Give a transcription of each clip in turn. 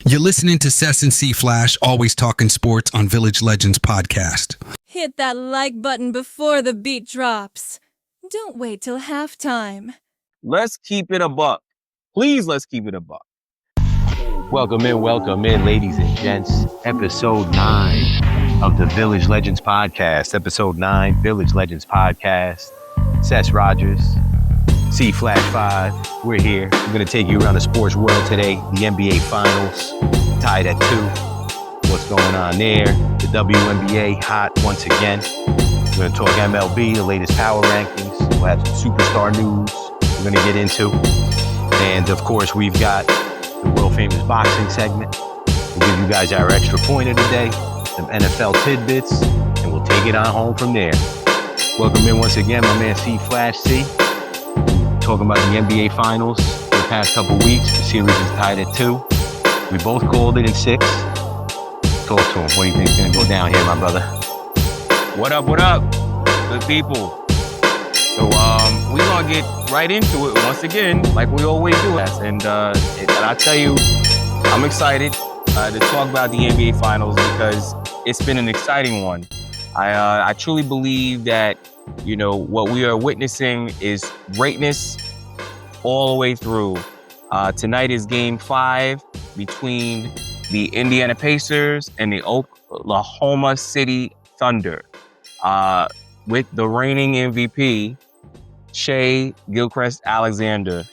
You're listening to Cess and C Flash, always talking sports on Village Legends podcast. Hit that like button before the beat drops. Don't wait till halftime. Let's keep it a buck. Please, let's keep it a buck. Welcome in, ladies and gents. Episode 9 of the Village Legends podcast. Episode 9, Village Legends podcast. Seth Rogers, C Flash 5. We're here. We're going to take you around the sports world today. The NBA Finals, tied at 2. What's going on there? The WNBA hot once again. We're going to talk MLB, the latest power rankings. We'll have some superstar news we're going to get into. And, of course, we've got the world-famous boxing segment. We'll give you guys our extra point of the day, some NFL tidbits, and we'll take it on home from there. Welcome in once again, my man C Flash C. Talking about the NBA Finals for the past couple weeks. The series is tied at 2. We both called it in 6. Talk to him. What do you think is going to go down here, my brother? What up, good people? So we're going to get right into it once again, like we always do. And I tell you, I'm excited to talk about the NBA Finals because it's been an exciting one. I truly believe that, you know, what we are witnessing is greatness all the way through. Tonight is Game 5 between the Indiana Pacers and the Oklahoma City Thunder. With the reigning MVP, Shai Gilgeous-Alexander.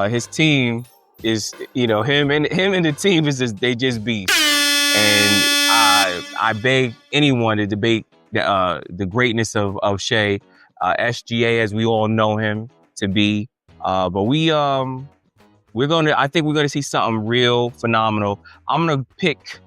His team is, you know, him and the team is just, they just beast. And I beg anyone to debate the greatness of Shai, SGA as we all know him to be. But I think we're gonna see something real phenomenal. I'm gonna pick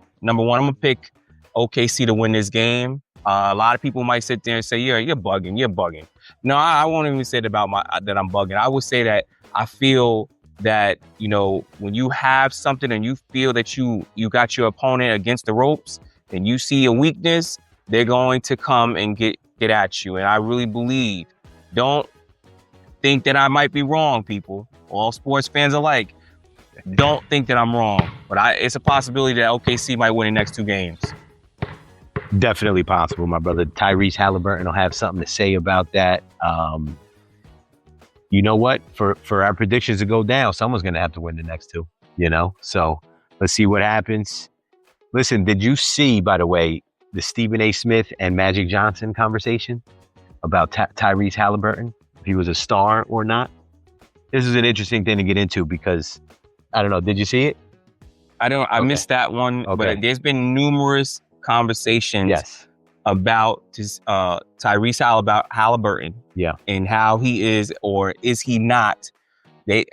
OKC to win this game. A lot of people might sit there and say, you're bugging. No, I won't even say that that I'm bugging. I would say that I feel that, you know, when you have something and you feel that you got your opponent against the ropes and you see a weakness, they're going to come and get at you. And I really believe, don't think that I might be wrong, people. All sports fans alike. Don't think that I'm wrong. But it's a possibility that OKC might win the next 2 games. Definitely possible, my brother. Tyrese Halliburton will have something to say about that. You know what? For our predictions to go down, someone's going to have to win the next 2, you know? So let's see what happens. Listen, did you see, by the way, the Stephen A. Smith and Magic Johnson conversation about Tyrese Halliburton, if he was a star or not? This is an interesting thing to get into because, I don't know, did you see it? I missed that one, but there's been numerous conversations about this, Tyrese Halliburton and how he is or is he not.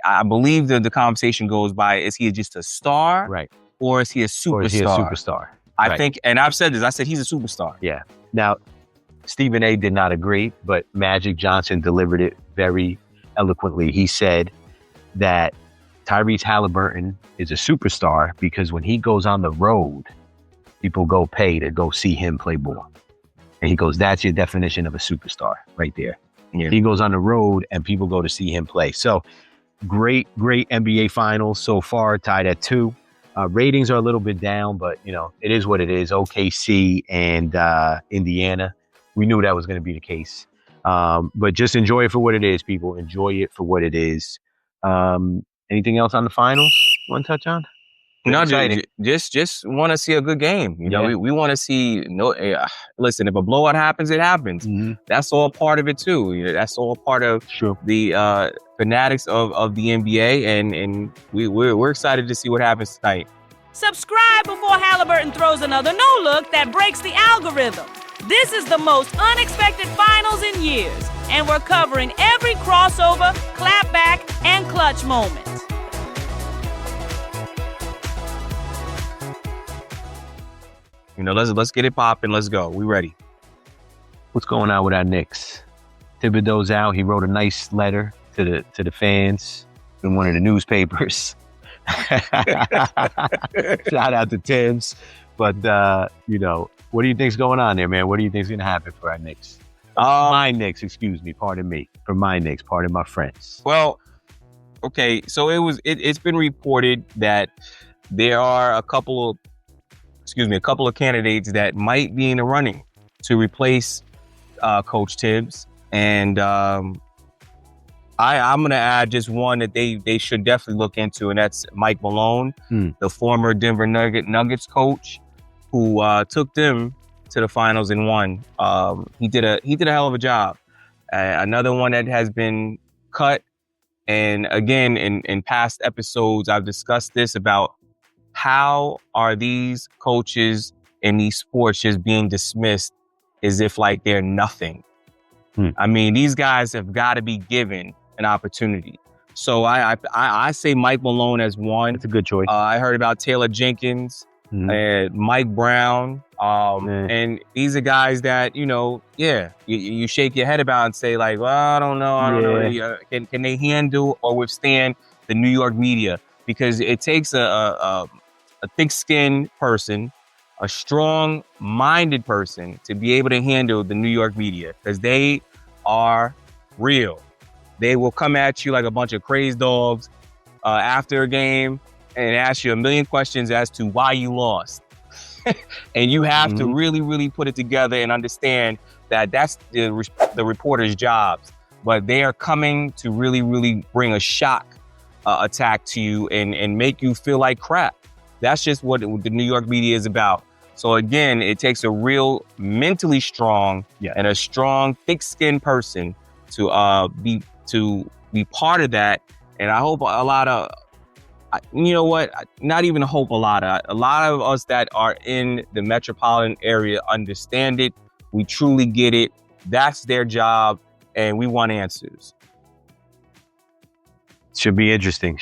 I believe that the conversation goes by, is he just a star? Right. Or is he a superstar? I think, and I've said this, I said he's a superstar. Yeah. Now, Stephen A. did not agree, but Magic Johnson delivered it very eloquently. He said that Tyrese Halliburton is a superstar because when he goes on the road, people go pay to go see him play ball. And he goes, that's your definition of a superstar right there. Yeah. He goes on the road and people go to see him play. So great NBA Finals so far, tied at 2. Ratings are a little bit down, but, you know, it is what it is. OKC and Indiana. We knew that was going to be the case. But just enjoy it for what it is, people. Enjoy it for what it is. Anything else on the finals you want to touch on? No, just want to see a good game. You know, we want to see. Listen, if a blowout happens, it happens. Mm-hmm. That's all part of it too. You know, that's all part of the fanatics of the NBA, and we're excited to see what happens tonight. Subscribe before Halliburton throws another no-look that breaks the algorithm. This is the most unexpected finals in years, and we're covering every crossover, clapback, and clutch moment. You know, let's get it popping. Let's go. We ready. What's going on with our Knicks? Thibodeau's out. He wrote a nice letter to the fans in one of the newspapers. Shout out to Tim's. But, you know, what do you think's going on there, man? What do you think's going to happen for our Knicks? My Knicks, excuse me. Pardon me. For my Knicks. Pardon my friends. Well, okay. So it's been reported that there are a couple of candidates that might be in the running to replace Coach Tibbs. And I'm going to add just one that they should definitely look into, and that's Mike Malone, the former Denver Nuggets coach, who took them to the finals and won. He did a hell of a job. Another one that has been cut. And again, in past episodes, I've discussed this about how are these coaches in these sports just being dismissed as if like they're nothing. I mean, these guys have got to be given an opportunity. So I say Mike Malone as one. That's a good choice. I heard about Taylor Jenkins and Mike Brown. And these are guys that, you shake your head about and say like, well, I don't know. Can they handle or withstand the New York media? Because it takes a thick-skinned person, a strong-minded person to be able to handle the New York media, because they are real. They will come at you like a bunch of crazed dogs after a game and ask you a million questions as to why you lost. And you have to really, really put it together and understand that that's the reporter's jobs. But they are coming to really, really bring a shock attack to you and make you feel like crap. That's just what the New York media is about. So again, it takes a real mentally strong and a strong, thick-skinned person to be part of that. And I hope a lot of, not even hope a lot of us that are in the metropolitan area understand it. We truly get it. That's their job, and we want answers. Should be interesting.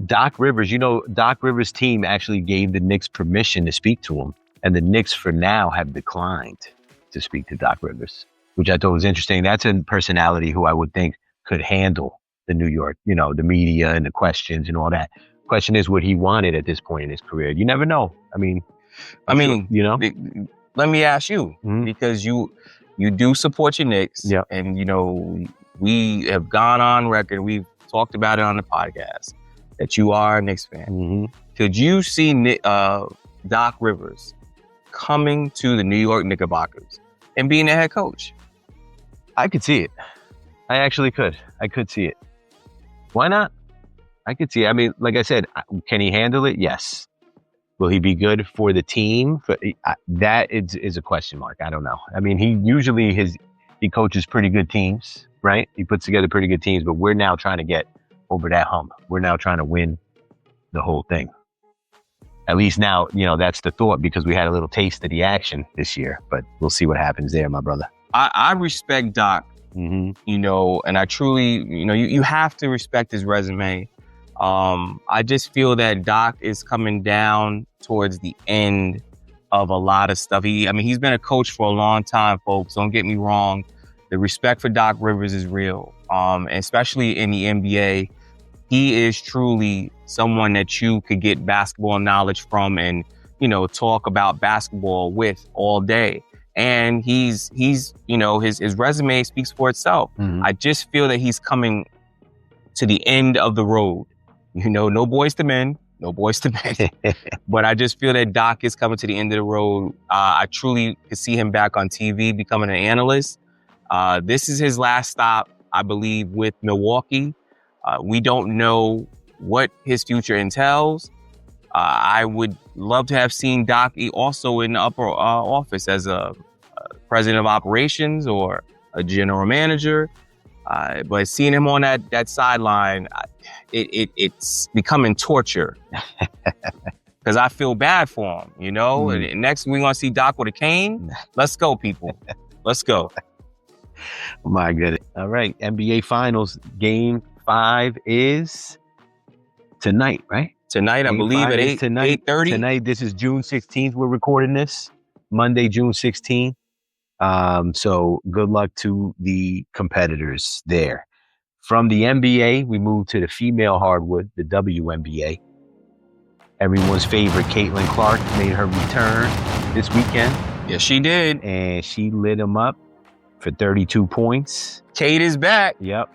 Doc Rivers, Doc Rivers' team actually gave the Knicks permission to speak to him. And the Knicks, for now, have declined to speak to Doc Rivers, which I thought was interesting. That's a personality who I would think could handle the New York, the media and the questions and all that. Question is what he wanted at this point in his career. You never know. I mean, let me ask you, because you do support your Knicks, and we have gone on record. We've talked about it on the podcast that you are a Knicks fan. Could you see Doc Rivers coming to the New York Knickerbockers and being the head coach? I could see it. I actually could. I could see it. Why not? I could see it. I mean, like I said, can he handle it? Yes. Will he be good for the team? That is a question mark. I don't know. I mean, he coaches pretty good teams, right? He puts together pretty good teams, but we're now trying to get over that hump. We're now trying to win the whole thing. At least now, that's the thought, because we had a little taste of the action this year, but we'll see what happens there, my brother. I respect Doc, and I truly, you have to respect his resume. I just feel that Doc is coming down towards the end of a lot of stuff. He's been a coach for a long time, folks. Don't get me wrong. The respect for Doc Rivers is real, especially in the NBA. He is truly someone that you could get basketball knowledge from and, talk about basketball with all day. And his resume speaks for itself. I just feel that he's coming to the end of the road. No boys to men. But I just feel that Doc is coming to the end of the road. I truly could see him back on TV, becoming an analyst. This is his last stop, I believe, with Milwaukee. We don't know what his future entails. I would love to have seen Doc also in the upper office as a president of operations or a general manager. But seeing him on that sideline, it's becoming torture. Because I feel bad for him, And next we're going to see Doc with a cane. Let's go, people. Let's go. My goodness. All right. NBA Finals Game 5 is tonight, right? Tonight, I believe at 8:30. Tonight, this is June 16th. We're recording this Monday, June 16th. So good luck to the competitors there. From the NBA, we move to the female hardwood, the WNBA. Everyone's favorite Caitlin Clark made her return this weekend. Yes, she did. And she lit them up for 32 points. Kate is back. Yep.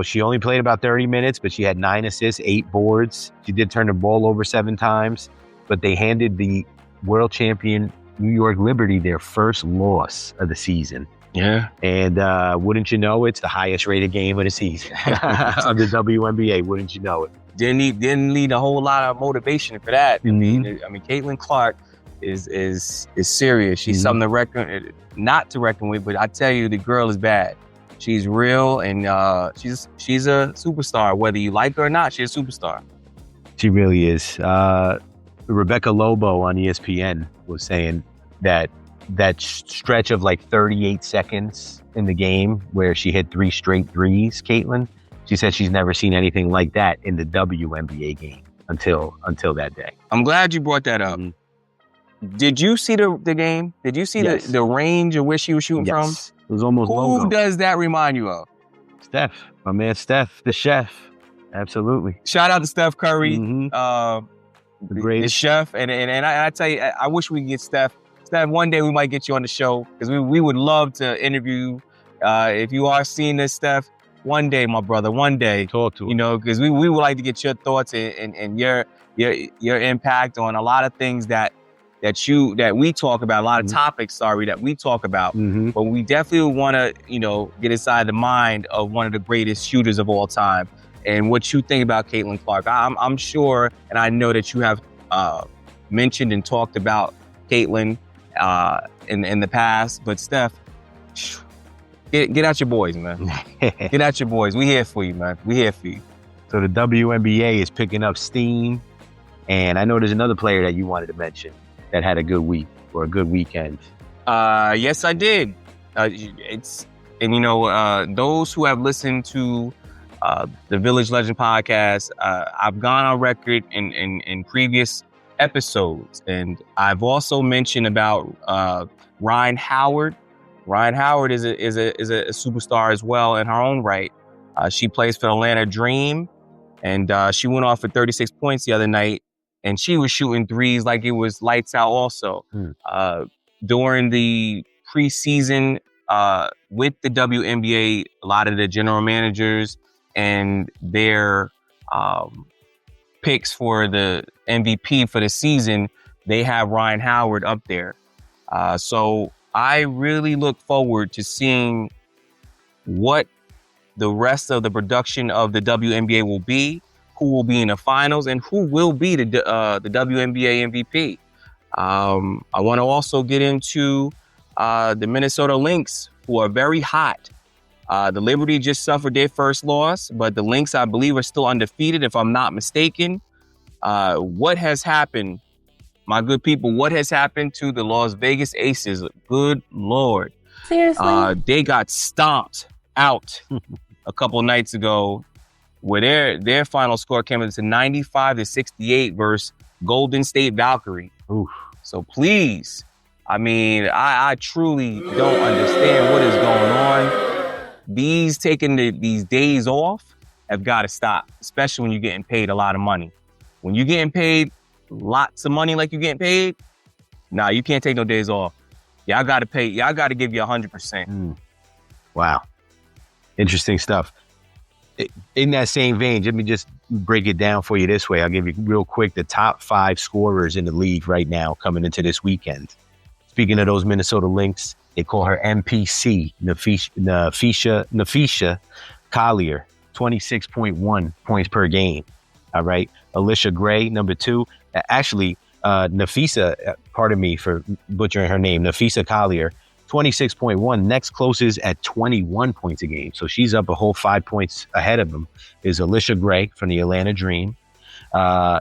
She only played about 30 minutes, but she had 9 assists, 8 boards. She did turn the ball over 7 times, but they handed the world champion New York Liberty their first loss of the season. Yeah. And wouldn't you know, it's the highest rated game of the season of the WNBA. Wouldn't you know it? Didn't need a whole lot of motivation for that. Mhm. I mean, Caitlin Clark is serious. She's something not to reckon with, but I tell you, the girl is bad. She's real, and she's a superstar. Whether you like her or not, she's a superstar. She really is. Rebecca Lobo on ESPN was saying that stretch of like 38 seconds in the game where she hit 3 straight threes, Caitlin, she said she's never seen anything like that in the WNBA game until that day. I'm glad you brought that up. Did you see the game? Did you see Yes. the range of where she was shooting from? Yes. It was almost Who logo. does that remind you of? Steph, my man Steph, the chef. Absolutely. Shout out to Steph Curry, Mhm. The the greatest. chef. And I tell you, I wish we could get Steph. Steph, one day we might get you on the show because we would love to interview you. If you are seeing this, Steph, one day, my brother, one day. Talk to You him. know, because we would like to get your thoughts and your impact on a lot of things that we talk about, a lot of topics, that we talk about. Mhm. But we definitely want to, get inside the mind of one of the greatest shooters of all time. And what you think about Caitlin Clark. I'm sure, and I know that you have mentioned and talked about Caitlin in the past. But Steph, get out your boys, man. Get out your boys. We here for you, man. We here for you. So the WNBA is picking up steam. And I know there's another player that you wanted to mention that had a good week or a good weekend. Yes, I did. Those who have listened to the Village Legend podcast, I've gone on record in previous episodes, and I've also mentioned about Ryan Howard. Ryan Howard is a superstar as well in her own right. She plays for Atlanta Dream, and she went off for 36 points the other night, and she was shooting threes like it was lights out also. During the preseason with the WNBA, a lot of the general managers and their picks for the MVP for the season, they have Ryan Howard up there. So I really look forward to seeing what the rest of the production of the WNBA will be, who will be in the finals, and who will be the WNBA MVP. I want to also get into the Minnesota Lynx, who are very hot. The Liberty just suffered their first loss, but the Lynx, I believe, are still undefeated, if I'm not mistaken. What has happened, my good people? What has happened to the Las Vegas Aces? Good Lord. Seriously? They got stomped out a couple nights ago, where their final score came into 95-68 versus Golden State Valkyrie. Oof. So please, I mean, I truly don't understand what is going on. These taking these days off have got to stop, especially when you're getting paid a lot of money. When you're getting paid lots of money like you're getting paid, nah, you can't take no days off. Y'all got to pay. Y'all got to give you 100%. Wow. Interesting stuff. In that same vein, let me just break it down for you this way. I'll give you real quick the top 5 scorers in the league right now coming into this weekend. Speaking of those Minnesota Lynx, they call her MPC, Nafisha Collier, 26.1 points per game. All right. Alicia Gray, number 2. Actually, Nafisa, pardon me for butchering her name, Nafisa Collier, 26.1. Next closest at 21 points a game. So she's up a whole 5 points ahead of them is Alicia Gray from the Atlanta Dream. In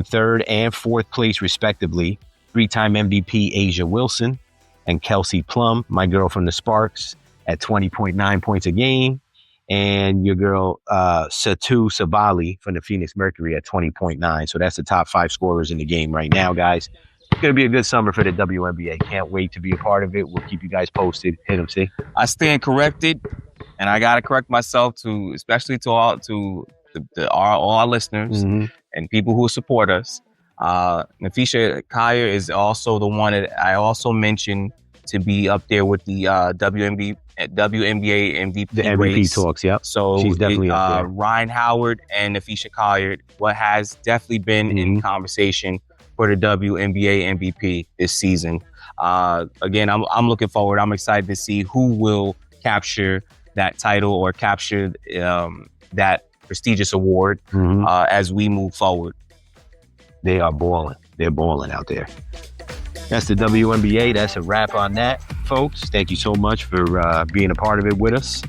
3rd and 4th place, respectively, 3-time MVP Asia Wilson and Kelsey Plum, my girl from the Sparks, at 20.9 points a game. And your girl, Satu Sabali from the Phoenix Mercury at 20.9. So that's the top 5 scorers in the game right now, guys. It's going to be a good summer for the WNBA. Can't wait to be a part of it. We'll keep you guys posted. Hit them, see? I stand corrected, and I got to correct myself especially to all our listeners and people who support us. Nafisha Collier is also the one that I also mentioned to be up there with the WNBA MVP The MVP race. talks, yep. So She's definitely up there. Ryan Howard and Nafisha Colliard, what has definitely been in conversation for the WNBA MVP this season. Again, I'm looking forward. I'm excited to see who will capture that title or capture that prestigious award as we move forward. They are balling. They're balling out there. That's the WNBA. That's a wrap on that, folks. Thank you so much for being a part of it with us.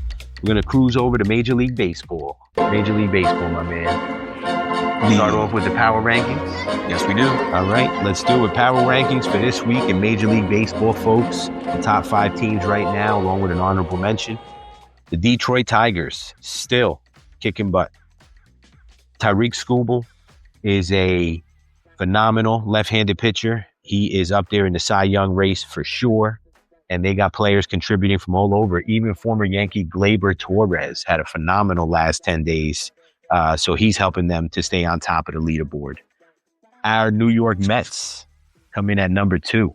We're going to cruise over to Major League Baseball. Major League Baseball, my man. Start off with the power rankings. Yes, we do. All right, let's do it. Power rankings for this week in Major League Baseball, folks. The top 5 teams right now, along with an honorable mention. The Detroit Tigers, still kicking butt. Tyreek Skubal is a phenomenal left-handed pitcher. He is up there in the Cy Young race for sure. And they got players contributing from all over. Even former Yankee Gleyber Torres had a phenomenal last 10 days. So he's helping them to stay on top of the leaderboard. Our New York Mets come in at number 2,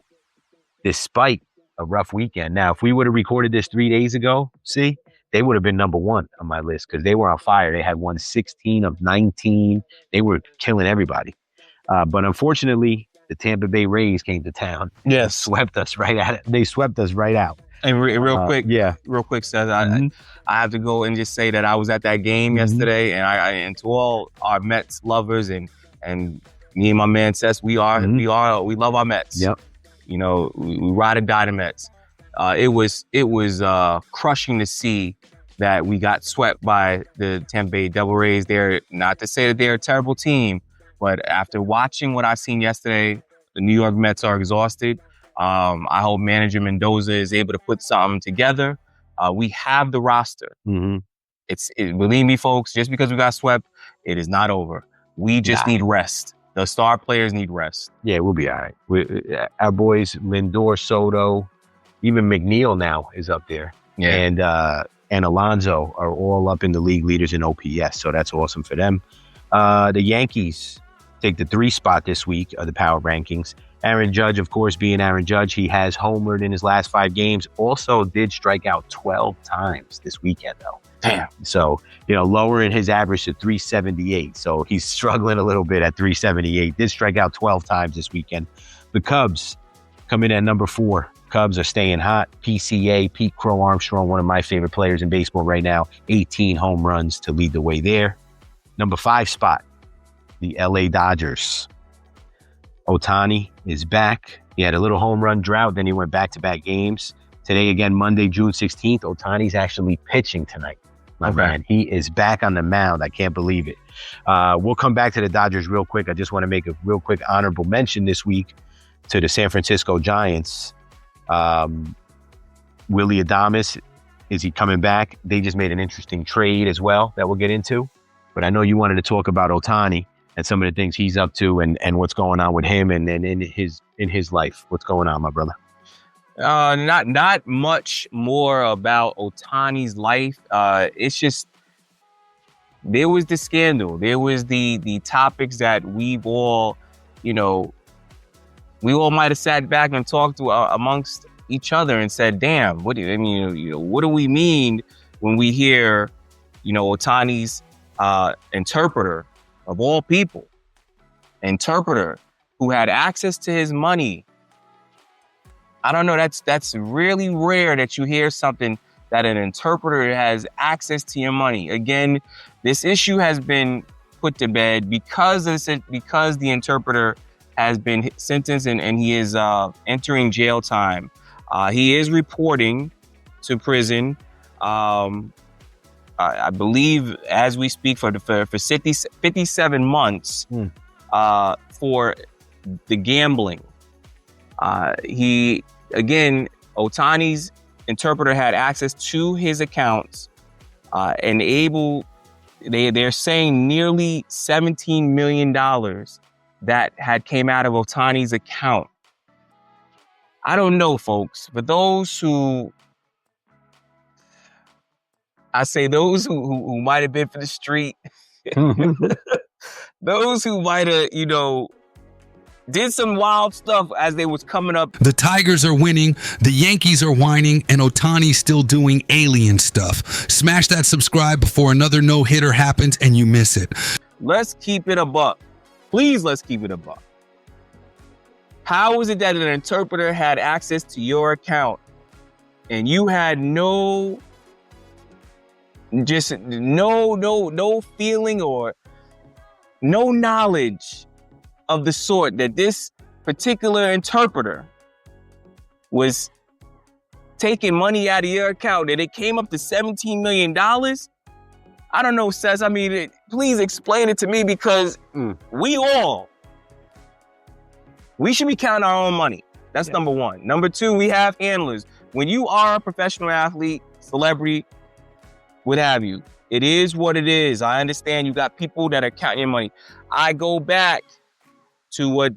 despite a rough weekend. Now, if we would have recorded this 3 days ago, they would have been number 1 on my list because they were on fire. They had won 16 of 19. They were killing everybody. But unfortunately, the Tampa Bay Rays came to town. Yes. Swept us right out. They swept us right out. And real quick, Seth, I have to go and just say that I was at that game yesterday, and to all our Mets lovers and me and my man Seth, we love our Mets. Yep. You know, we ride or die the Mets. It was crushing to see that we got swept by the Tampa Bay Devil Rays. They're not to say that they're a terrible team, but after watching what I've seen yesterday, the New York Mets are exhausted. I hope manager Mendoza is able to put something together. We have the roster. Believe me, folks, just because we got swept, it is not over. We just need rest. The star players need rest. Yeah, we'll be all right. Our boys, Lindor, Soto, even McNeil now is up there. Yeah. And Alonso are all up in the league leaders in OPS, so that's awesome for them. The Yankees take the 3 spot this week of the power rankings. Aaron Judge, of course, being Aaron Judge, he has homered in his last 5 games. Also did strike out 12 times this weekend, though. Damn. So, lowering his average to 378. So he's struggling a little bit at 378. Did strike out 12 times this weekend. The Cubs come in at number 4. Cubs are staying hot. PCA, Pete Crow Armstrong, one of my favorite players in baseball right now. 18 home runs to lead the way there. Number 5 spot, the LA Dodgers. Ohtani is back. He had a little home run drought, then he went back-to-back games. Today, again, Monday, June 16th, Ohtani's actually pitching tonight. My man, he is back on the mound. I can't believe it. We'll come back to the Dodgers real quick. I just want to make a real quick honorable mention this week to the San Francisco Giants. Willie Adames, is he coming back? They just made an interesting trade as well that we'll get into. But I know you wanted to talk about Ohtani and some of the things he's up to and what's going on with him and in his life. What's going on, my brother? Not much more about Ohtani's life. It's just there was the scandal. There was the topics that we've all, we all might have sat back and talked to amongst each other and said, "Damn, what do we mean when we hear, Ohtani's interpreter of all people, interpreter who had access to his money." I don't know. That's really rare that you hear something that an interpreter has access to your money. Again, this issue has been put to bed because the interpreter has been sentenced and he is entering jail time. He is reporting to prison. I believe as we speak for 57 months for the gambling. Ohtani's interpreter had access to his accounts and they're saying nearly $17 million that had came out of Ohtani's account. I don't know, folks, but those who might have been for the street, those who might have, did some wild stuff as they was coming up. The Tigers are winning, the Yankees are whining, and Ohtani's still doing alien stuff. Smash that subscribe before another no-hitter happens and you miss it. Let's keep it a buck. Please, let's keep it a buck. How is it that an interpreter had access to your account and you had no feeling or no knowledge of the sort that this particular interpreter was taking money out of your account and it came up to $17 million? I don't know, Seth. I mean, please explain it to me, because we should be counting our own money. That's number one. Number two, we have handlers. When you are a professional athlete, celebrity, what have you, it is what it is. I understand you got people that are counting your money. I go back to what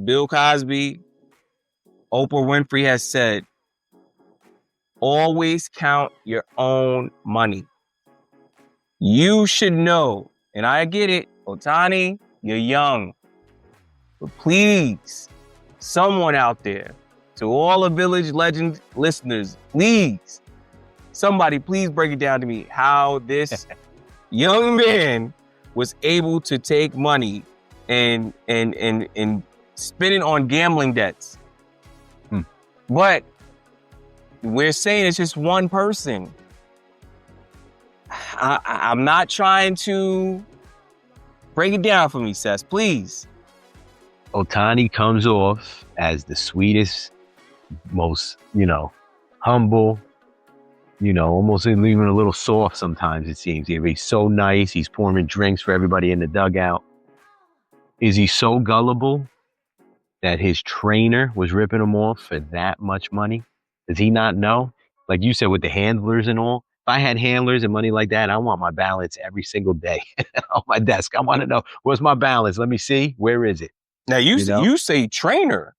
Bill Cosby, Oprah Winfrey has said. Always count your own money. You should know, and I get it, Ohtani, you're young. But please, someone out there, to all the Village Legends listeners, please, somebody please break it down to me how this young man was able to take money and spend it on gambling debts. But we're saying it's just one person. I'm not trying to break it down for me, Seth, please. Ohtani comes off as the sweetest, most, humble, almost even a little soft sometimes, it seems. He's so nice. He's pouring drinks for everybody in the dugout. Is he so gullible that his trainer was ripping him off for that much money? Does he not know? Like you said, with the handlers and all. If I had handlers and money like that, I want my balance every single day on my desk. I want to know, what's my balance? Let me see. Where is it? Now, you say trainer,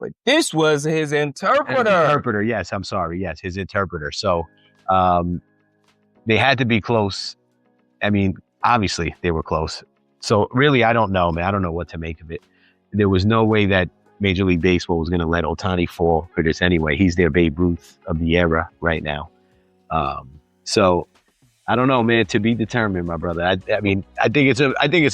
but this was his interpreter. Yes, I'm sorry. Yes, his interpreter. So they had to be close. I mean, obviously they were close. So really, I don't know, man. I don't know what to make of it. There was no way that Major League Baseball was going to let Ohtani fall for this anyway. He's their Babe Ruth of the era right now. So I don't know, man. To be determined, my brother. I think it's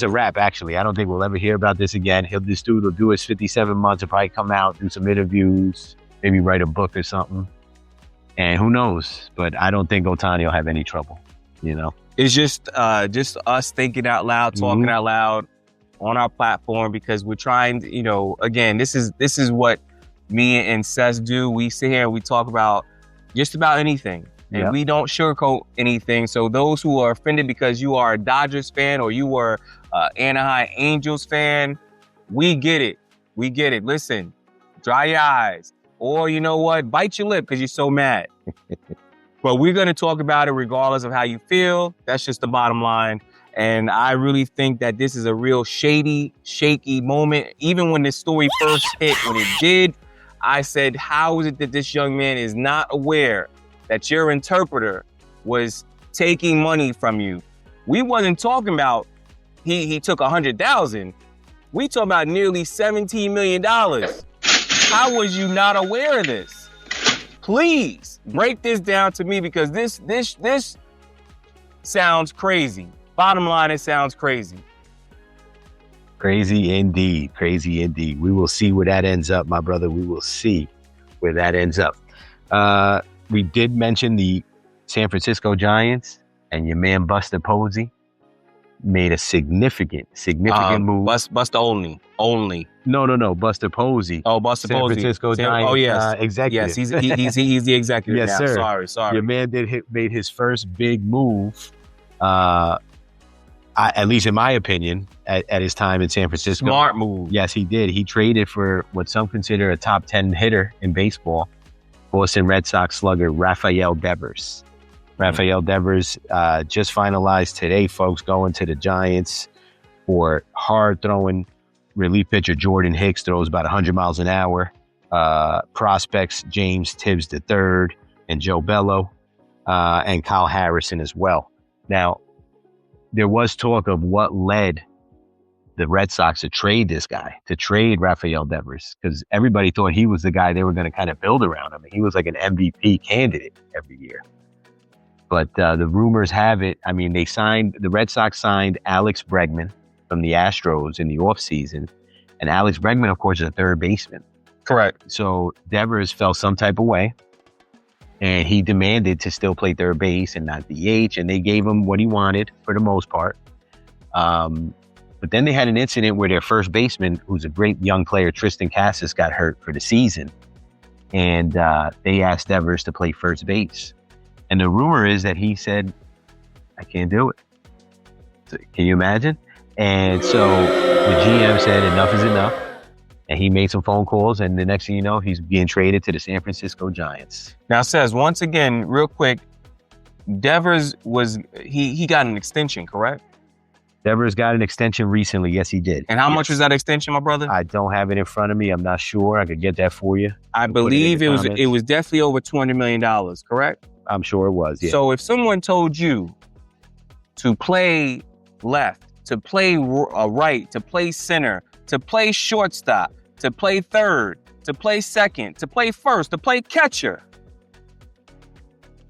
a wrap. Actually, I don't think we'll ever hear about this again. This dude will do his 57 months. He'll probably come out, do some interviews, maybe write a book or something. And who knows? But I don't think Ohtani will have any trouble. It's just us thinking out loud, talking out loud on our platform, because we're trying to, again, this is what me and Seth do. We sit here and we talk about just about anything. And we don't sugarcoat anything. So those who are offended because you are a Dodgers fan or you were Anaheim Angels fan, we get it. We get it. Listen, dry your eyes. Or you know what? Bite your lip because you're so mad. But we're going to talk about it regardless of how you feel. That's just the bottom line. And I really think that this is a real shady, shaky moment. Even when this story first hit, when it did, I said, how is it that this young man is not aware that your interpreter was taking money from you? We wasn't talking about he took 100,000. We talking about nearly $17 million. How was you not aware of this? Please break this down to me, because this sounds crazy. Bottom line, it sounds crazy. Crazy indeed. Crazy indeed. We will see where that ends up, my brother. We will see where that ends up. We did mention the San Francisco Giants, and your man Buster Posey made a significant move. Buster only. No. Buster Posey. Oh, Buster San Posey. Francisco Giants. Oh, yes. Executive. Yes, he's the executive. Yes, now. sir. Sorry. Your man made his first big move. At least in my opinion, at his time in San Francisco. Smart move. Yes, he did. He traded for what some consider a top 10 hitter in baseball, Boston Red Sox slugger Rafael Devers. Rafael Devers just finalized today, folks, going to the Giants for hard-throwing relief pitcher Jordan Hicks, throws about 100 miles an hour. Prospects James Tibbs III and Joe Bello, and Kyle Harrison as well. Now, there was talk of what led the Red Sox to trade this guy, to trade Rafael Devers, because everybody thought he was the guy they were going to kind of build around him. He was like an MVP candidate every year. But the rumors have it, I mean, the Red Sox signed Alex Bregman from the Astros in the offseason. And Alex Bregman, of course, is a third baseman. Correct. So Devers felt some type of way. And he demanded to still play third base and not DH. And they gave him what he wanted for the most part. But then they had an incident where their first baseman, who's a great young player, Tristan Casas, got hurt for the season. And they asked Devers to play first base. And the rumor is that he said, I can't do it. So, can you imagine? And so the GM said enough is enough. And he made some phone calls. And the next thing you know, he's being traded to the San Francisco Giants. Now, says once again, real quick, Devers he got an extension, correct? Devers got an extension recently. Yes, he did. And how much was that extension, my brother? I don't have it in front of me. I'm not sure. I could get that for you. I believe it was definitely over $200 million, correct? I'm sure it was, yeah. So if someone told you to play left, to play right, to play center, to play shortstop, to play third, to play second, to play first, to play catcher,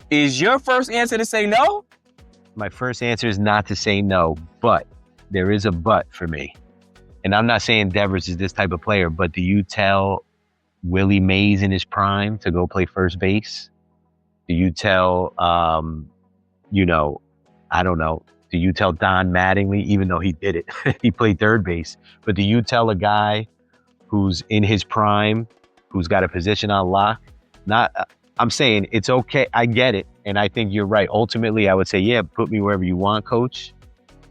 is your first answer to say no? My first answer is not to say no, but there is a but for me. And I'm not saying Devers is this type of player, but do you tell Willie Mays in his prime to go play first base? Do you tell, I don't know, do you tell Don Mattingly, even though he did it, he played third base, but do you tell a guy who's in his prime, who's got a position on lock? I'm saying it's okay. I get it. And I think you're right. Ultimately, I would say, yeah, put me wherever you want, coach.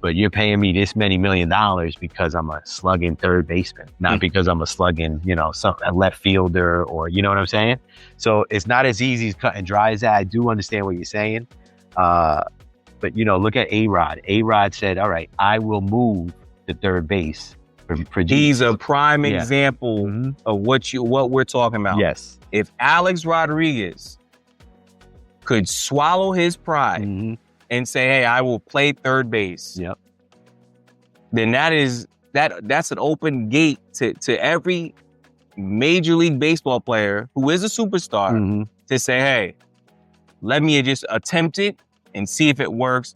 But you're paying me this many $1 million because I'm a slugging third baseman, not because I'm a slugging, a left fielder or, you know what I'm saying? So it's not as easy as cut and dry as that. I do understand what you're saying. But, look at A-Rod. A-Rod said, all right, I will move to third base for He's a prime example of what we're talking about. Yes. If Alex Rodriguez could swallow his pride and say, hey, I will play third base. Yep. Then that's an open gate to every Major League Baseball player who is a superstar to say, hey, let me just attempt it and see if it works.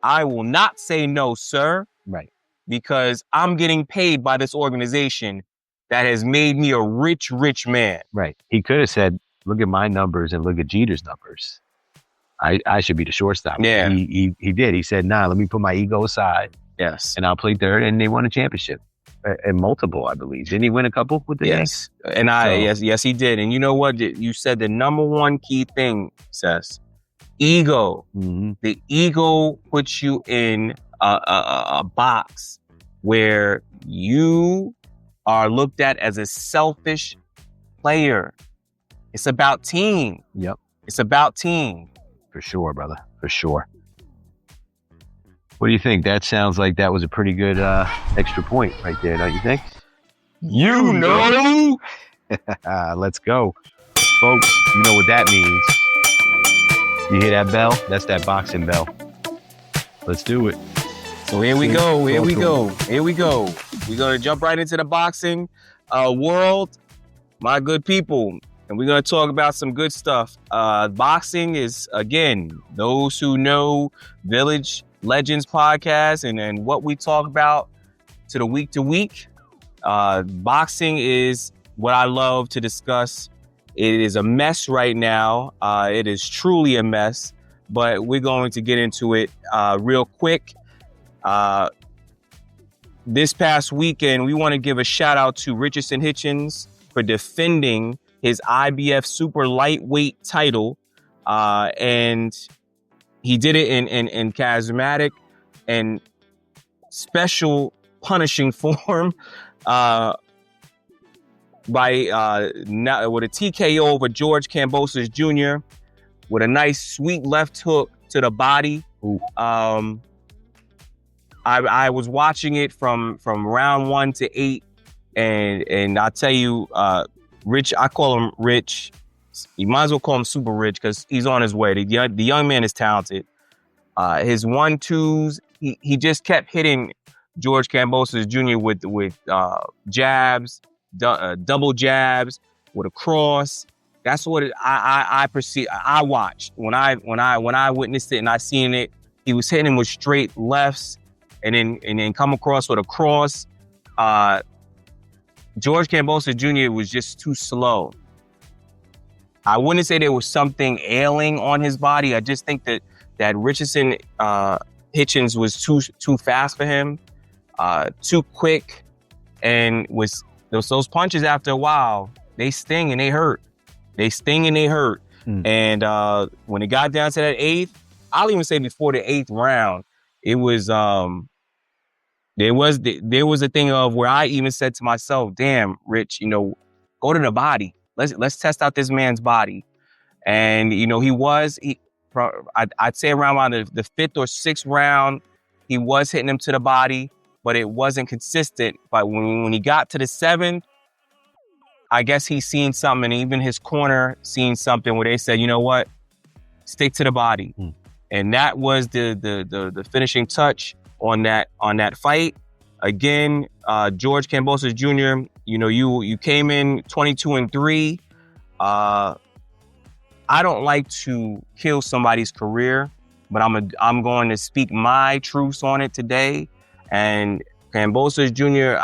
I will not say no, sir. Right. Because I'm getting paid by this organization that has made me a rich, rich man. Right. He could have said, look at my numbers and look at Jeter's numbers. I should be the shortstop. Yeah. He did. He said, nah, let me put my ego aside. Yes. And I'll play third. And they won a championship. And multiple, I believe. Didn't he win a couple with the Yankees? And yes, he did. And you know what? You said the number one key thing, Sess. Ego. The ego puts you in a box where you are looked at as a selfish player. It's about team. Yep. It's about team. For sure, brother. For sure. What do you think? That sounds like that was a pretty good extra point right there, don't you think? You know. Let's go. Folks, you know what that means. You hear that bell? That's that boxing bell. Let's do it. So here we go. We're going to jump right into the boxing world, my good people. And we're going to talk about some good stuff. Boxing is, again, those who know Village Legends podcast and what we talk about to the week to week. Boxing is what I love to discuss. It is a mess right now. It is truly a mess, but we're going to get into it real quick. This past weekend, we want to give a shout out to Richardson Hitchens for defending his IBF super lightweight title. And he did it in charismatic and special punishing form with a TKO over George Kambosos Jr. with a nice sweet left hook to the body. I was watching it from round 1 to 8, and I'll tell you, Rich, I call him Rich. You might as well call him Super Rich because he's on his way. The young man is talented. His 1-2s, he just kept hitting George Kambosos Jr. with jabs, double jabs, with a cross. That's what I perceive. I watched when I witnessed it and I seen it. He was hitting him with straight lefts, and then come across with a cross. George Kambosos Jr. was just too slow. I wouldn't say there was something ailing on his body. I just think that Richardson Hitchens was too fast for him, too quick, and those punches after a while, they sting and they hurt. They sting and they hurt. And when it got down to that eighth, I'll even say before the eighth round, it was there was a thing of where I even said to myself, "Damn, Rich, go to the body. Let's test out this man's body." And I'd say around the fifth or sixth round, he was hitting him to the body, but it wasn't consistent. But when he got to the seventh, I guess he's seen something, and even his corner seen something where they said, "You know what? Stick to the body." And that was the finishing touch on that fight. Again, George Kambosos Jr., you came in 22-3. I don't like to kill somebody's career, but I'm going to speak my truths on it today. And Kambosos Jr.,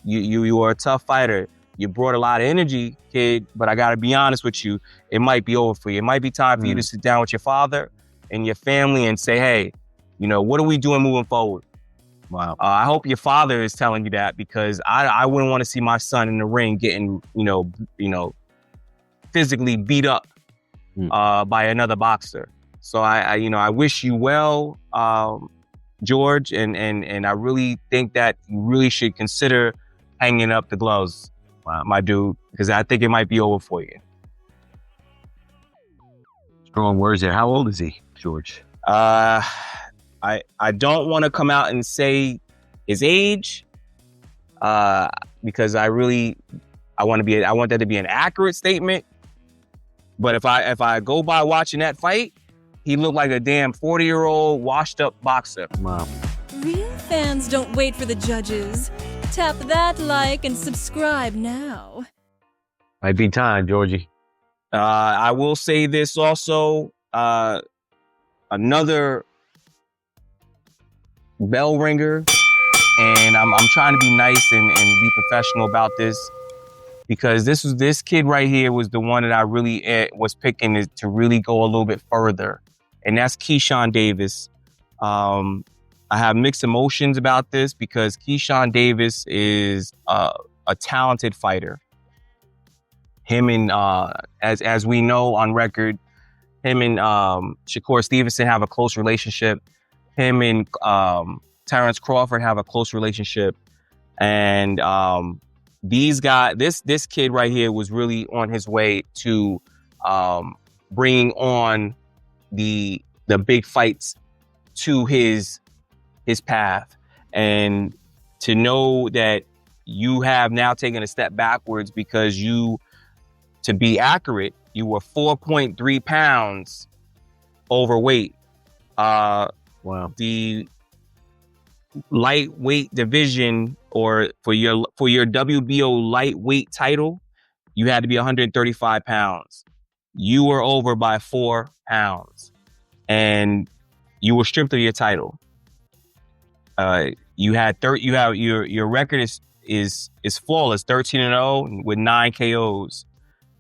you are a tough fighter. You brought a lot of energy, kid, but I got to be honest with you. It might be over for you. It might be time for you to sit down with your father and your family and say, "Hey, what are we doing moving forward?" Wow. I hope your father is telling you that, because I wouldn't want to see my son in the ring getting, physically beat up by another boxer. So I wish you well, George, and I really think that you really should consider hanging up the gloves. Wow, my dude, because I think it might be over for you. Strong words there. How old is he, George? I don't want to come out and say his age, because I want that to be an accurate statement. But if I go by watching that fight, he looked like a damn 40-year-old washed up boxer. Wow. Real fans don't wait for the judges. Tap that like and subscribe now. Might be time, Georgie. I will say this also, another bell ringer, and I'm trying to be nice and be professional about this, because this kid right here was the one that I really was picking to really go a little bit further, and that's Keyshawn Davis. I have mixed emotions about this, because Keyshawn Davis is a talented fighter. Him and as we know on record, him and Shakur Stevenson have a close relationship. Him and Terrence Crawford have a close relationship, and these guys, this kid right here was really on his way to bringing on the big fights to his path. And to know that you have now taken a step backwards, because to be accurate, you were 4.3 pounds overweight. Wow. The lightweight division, or for your WBO lightweight title, you had to be 135 pounds. You were over by 4 pounds, and you were stripped of your title. Your record is flawless, 13-0 with 9 KOs.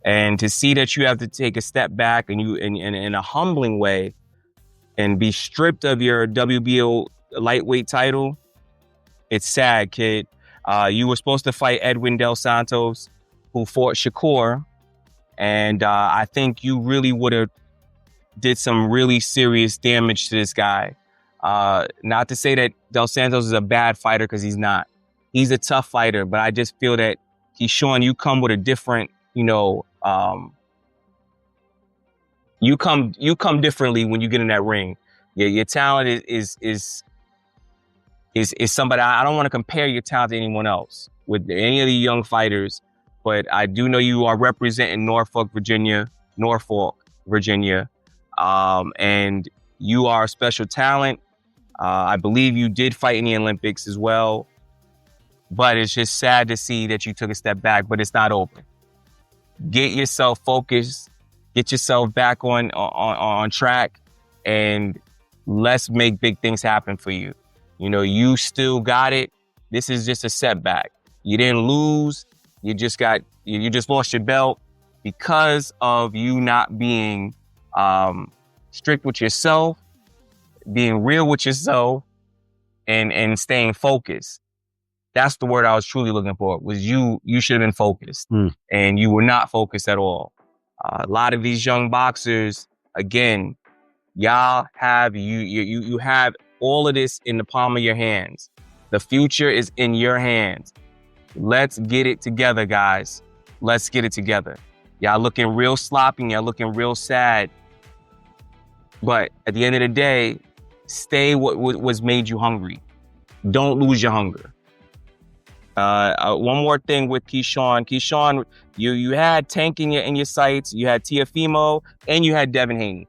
And to see that you have to take a step back and you in a humbling way and be stripped of your WBO lightweight title, it's sad, kid. You were supposed to fight Edwin Del Santos, who fought Shakur, and I think you really would have did some really serious damage to this guy. Not to say that Del Santos is a bad fighter, because he's not. He's a tough fighter, but I just feel that he's showing you come with a different, you come differently when you get in that ring. Your talent is somebody. I don't want to compare your talent to anyone else with any of the young fighters, but I do know you are representing Norfolk, Virginia, and you are a special talent. I believe you did fight in the Olympics as well, but it's just sad to see that you took a step back, but it's not over. Get yourself focused, get yourself back on track, and let's make big things happen for you. You know, you still got it. This is just a setback. You didn't lose. You just lost your belt because of you not being strict with yourself, being real with yourself, and staying focused. That's the word I was truly looking for, was you should have been focused. And you were not focused at all. A lot of these young boxers, again, y'all have, you have all of this in the palm of your hands. The future is in your hands. Let's get it together, guys. Let's get it together. Y'all looking real sloppy, y'all looking real sad. But at the end of the day, stay what was made you hungry. Don't lose your hunger. One more thing with Keyshawn. Keyshawn, you had Tank in your sights, you had Teofimo, and you had Devin Haney.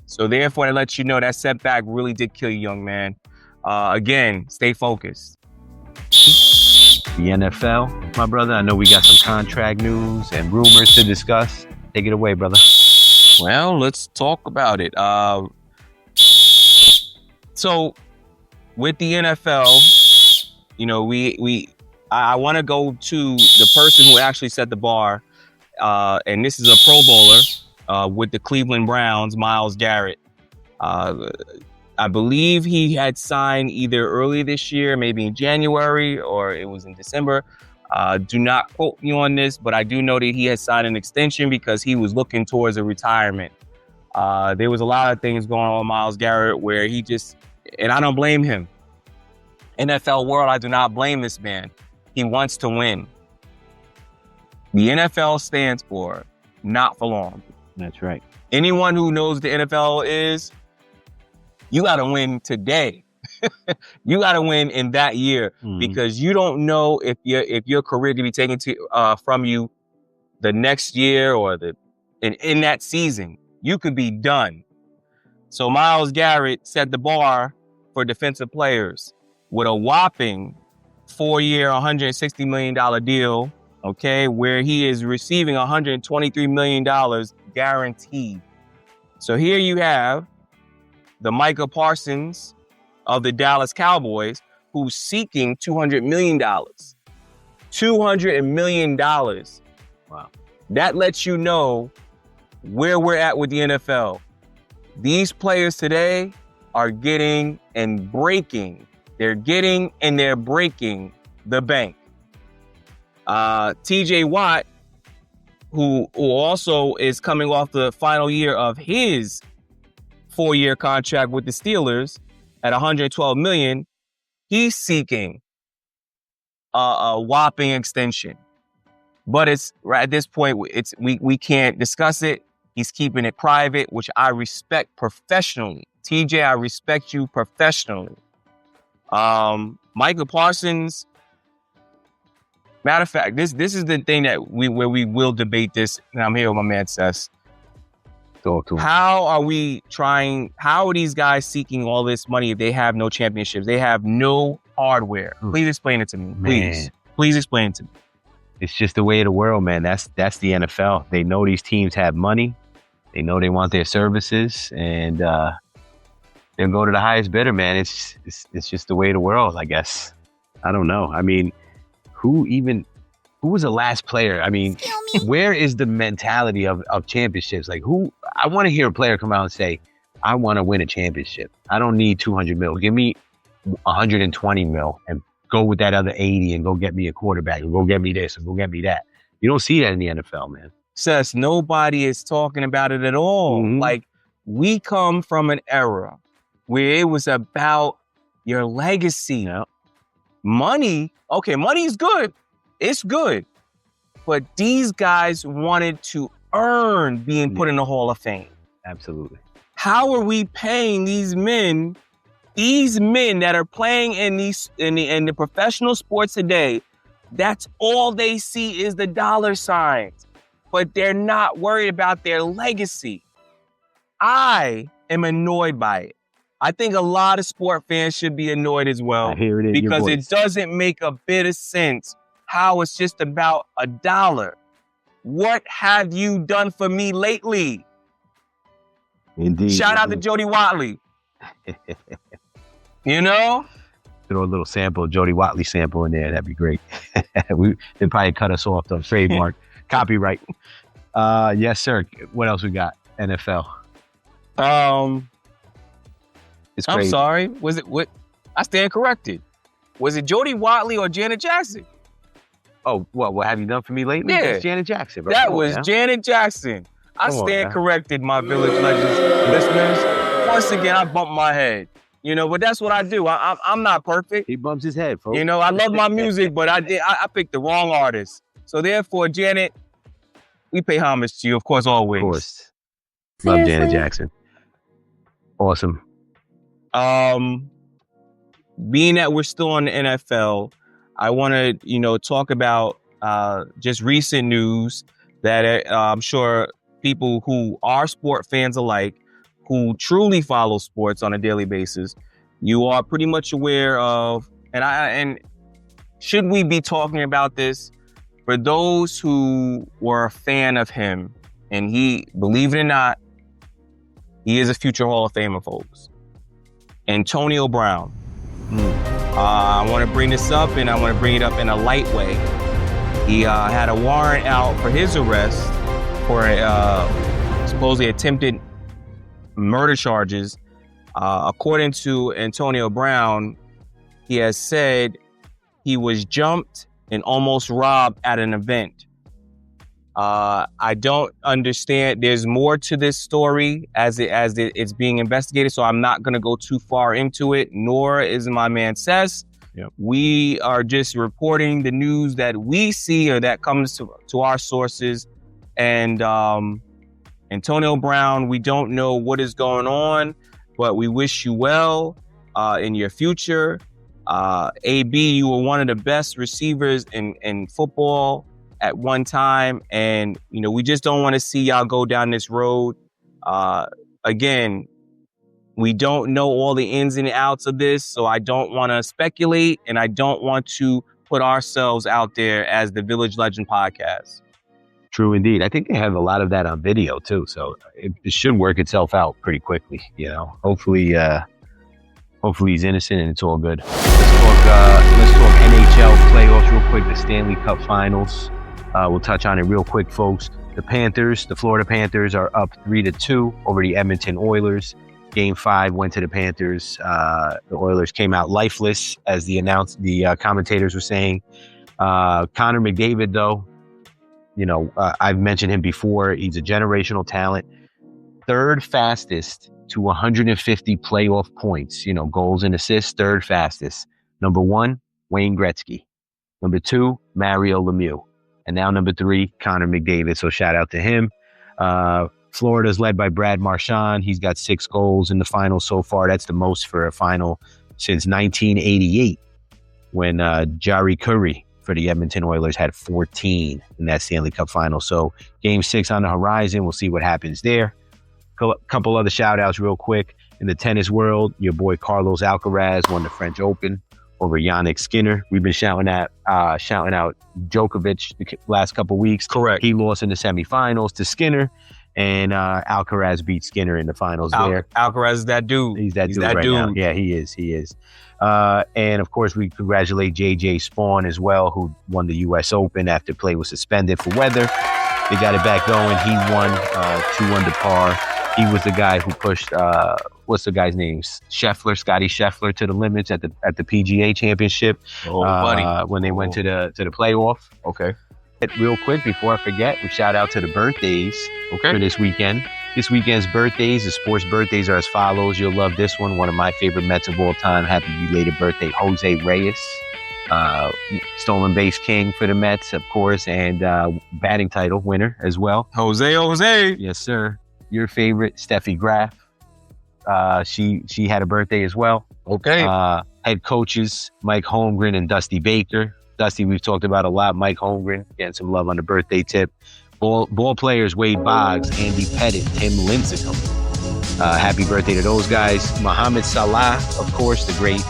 So therefore, to let you know, that setback really did kill you, young man. Again, stay focused. The NFL, my brother, I know we got some contract news and rumors to discuss. Take it away, brother. Well, let's talk about it. So with the NFL, you know, I want to go to the person who actually set the bar, and this is a Pro Bowler with the Cleveland Browns, Myles Garrett. I believe he had signed either early this year, maybe in January, or it was in December. Do not quote me on this, but I do know that he had signed an extension because he was looking towards a retirement. There was a lot of things going on with Myles Garrett where he just, and I don't blame him. NFL world, I do not blame this man. He wants to win. The NFL stands for not for long. That's right. Anyone who knows the NFL is, you got to win today. You got to win in that year because you don't know if your career can be taken from you the next year or in that season. You could be done. So Myles Garrett set the bar for defensive players with a whopping 4-year, $160 million deal, okay, where he is receiving $123 million guaranteed. So here you have the Micah Parsons of the Dallas Cowboys, who's seeking $200 million. $200 million. Wow. That lets you know where we're at with the NFL. These players today are getting and breaking. They're getting and they're breaking the bank. TJ Watt, who also is coming off the final year of his 4-year contract with the Steelers at $112 million, he's seeking a whopping extension. But it's right at this point, we can't discuss it. He's keeping it private, which I respect professionally. TJ, I respect you professionally. Micah Parsons, matter of fact, this is the thing that we will debate this, and I'm here with my man Sess. Talk to him. How are these guys seeking all this money if they have no championships? They have no hardware. Please explain it to me. Please explain it to me. It's just the way of the world, man. That's the NFL. They know these teams have money. They know they want their services, and they'll go to the highest bidder, man. It's just the way of the world, I guess. I don't know. I mean, who was the last player? I mean, where is the mentality of championships? Like, I want to hear a player come out and say, I want to win a championship. I don't need 200 mil. Give me 120 mil and go with that other 80 and go get me a quarterback or go get me this or go get me that. You don't see that in the NFL, man. Sess, nobody is talking about it at all. Like, we come from an era where it was about your legacy. Yep. Money, okay, money's good. It's good. But these guys wanted to earn being put in the Hall of Fame. Absolutely. How are we paying these men that are playing in the professional sports today? That's all they see is the dollar signs. But they're not worried about their legacy. I am annoyed by it. I think a lot of sport fans should be annoyed as well. I hear it in your because voice. it doesn't make a bit of sense how it's just about $1. What have you done for me lately? Indeed. Shout out to Jody Watley. You know? Throw a little sample, Jody Watley sample in there. That'd be great. They'd probably cut us off the trademark, copyright. Yes, sir. What else we got? NFL. It's crazy. I'm sorry. Was it what? I stand corrected. Was it Jody Watley or Janet Jackson? Oh, what have you done for me lately? Yeah. It's Janet Jackson, bro. That Come on was now. Janet Jackson. I Come on, stand man. corrected, my Village Legends listeners. Once again, I bumped my head. You know, but that's what I do. I'm not perfect. He bumps his head, folks. You know, I love my music, but I picked the wrong artist. So therefore, Janet, we pay homage to you, of course, always. Of course. Love Janet Jackson. Awesome. Being that we're still in the NFL, I want to, talk about just recent news that I'm sure people who are sport fans alike, who truly follow sports on a daily basis, you are pretty much aware of, and should we be talking about this? For those who were a fan of him, and he, believe it or not, he is a future Hall of Famer, folks. Antonio Brown. I want to bring this up, and I want to bring it up in a light way. He had a warrant out for his arrest for supposedly attempted murder charges. According to Antonio Brown, he has said he was jumped and almost robbed at an event. I don't understand. There's more to this story as it's being investigated, so I'm not going to go too far into it, nor is my man Sess. Yep. We are just reporting the news that we see or that comes to our sources. And Antonio Brown, we don't know what is going on, but we wish you well in your future. AB, you were one of the best receivers in football at one time, and we just don't want to see y'all go down this road. Again, we don't know all the ins and outs of this, so I don't want to speculate, and I don't want to put ourselves out there as the Village Legend podcast. True indeed. I think they have a lot of that on video too, so it should work itself out pretty quickly. Hopefully he's innocent and it's all good. Let's talk NHL playoffs real quick. The Stanley Cup Finals. We'll touch on it real quick, folks. The Florida Panthers are up 3-2 over the Edmonton Oilers. Game 5 went to the Panthers. The Oilers came out lifeless, as the commentators were saying. Connor McDavid, though, I've mentioned him before. He's a generational talent. Third fastest to 150 playoff points. Goals and assists, third fastest. Number 1, Wayne Gretzky. Number 2, Mario Lemieux. And now number 3, Connor McDavid. So shout out to him. Florida's led by Brad Marchand. He's got 6 goals in the final so far. That's the most for a final since 1988, when Jari Kurri for the Edmonton Oilers had 14 in that Stanley Cup final. So game 6 on the horizon. We'll see what happens there. Couple other shout outs real quick. In the tennis world, your boy Carlos Alcaraz won the French Open over Yannick Sinner. We've been shouting out Djokovic the last couple weeks. Correct. He lost in the semifinals to Skinner, and Alcaraz beat Skinner in the finals there. Alcaraz is that dude. He's that dude right now. Yeah, he is. And of course, we congratulate JJ Spawn as well, who won the U.S. Open after play was suspended for weather. They got it back going. He won 2 under par. He was the guy who pushed, what's the guy's name? Scotty Scheffler to the limits at the PGA Championship. Oh, buddy. When they went to the playoff. Okay. Real quick, before I forget, we shout out to the birthdays for this weekend. This weekend's birthdays, the sports birthdays are as follows. You'll love this one. One of my favorite Mets of all time. Happy belated birthday, Jose Reyes. Stolen base king for the Mets, of course, and batting title winner as well. Jose. Yes, sir. Your favorite, Steffi Graf. She had a birthday as well. Okay. Head coaches, Mike Holmgren and Dusty Baker. Dusty, we've talked about a lot. Mike Holmgren getting some love on the birthday tip. Ball players, Wade Boggs, Andy Pettit, Tim Lincecum. Happy birthday to those guys. Mohamed Salah, of course, the great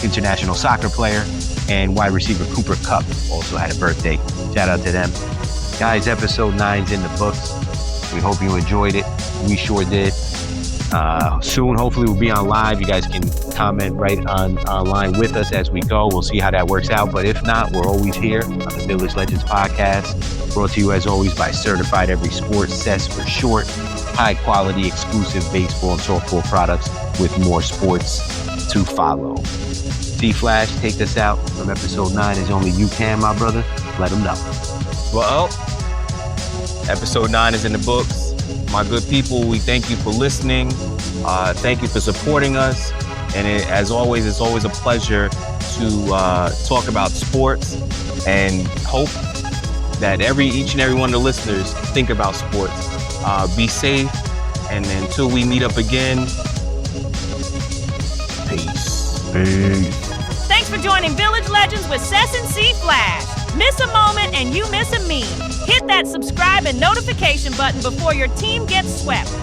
international soccer player, and wide receiver Cooper Kupp also had a birthday. Shout out to them. Guys, episode 9's in the books. We hope you enjoyed it. We sure did. Soon, hopefully, we'll be on live. You guys can comment right online with us as we go. We'll see how that works out. But if not, we're always here on the Village Legends podcast. Brought to you, as always, by Certified Every Sport, CES for short. High-quality, exclusive baseball and softball products with more sports to follow. C-Flash, take us out from episode 9 as only you can, my brother. Let them know. Well, episode 9 is in the books. My good people, we thank you for listening. Thank you for supporting us. And as always, it's always a pleasure to talk about sports and hope that each and every one of the listeners think about sports. Be safe. And until we meet up again, peace. Thanks for joining Village Legends with Cess and C-Flash. Miss a moment and you miss a meme. Hit that subscribe and notification button before your team gets swept.